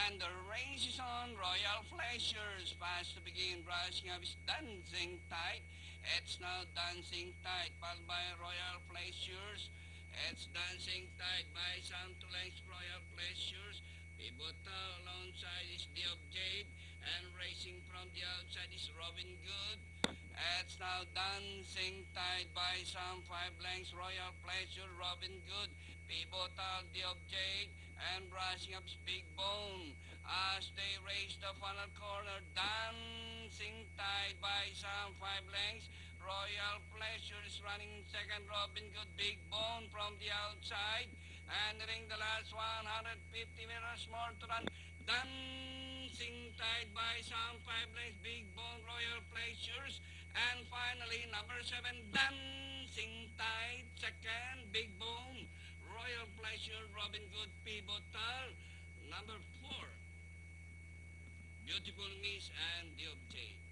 And the race is on. Royal Pleasures fast to begin. Brushing up is Dancing Tight. It's now Dancing Tight, followed by Royal Pleasures. It's Dancing Tight by Santo Lengths Royal Pleasures. Pivotal alongside is The of Jade. And racing from the outside is Robin Good. It's now Dancing Tight by some 5 lengths. Royal Pleasure, Robin Good. Pivotal, The of Jade. And brushing up is Big Bone. As they race the final corner, Dancing Tight by some 5 lengths. Royal Pleasure is running second. Robin Good, Big Bone from the outside. Entering the last 150 meters more to run. Dancing Tight by some 5 lengths. Big Bone, Royal Pleasures. And finally, number 7, Dancing Tight. Second, Big Bone, Royal Pleasure, Robin Good, Pivotal. Number 4, Beautiful Miss and The of Jade.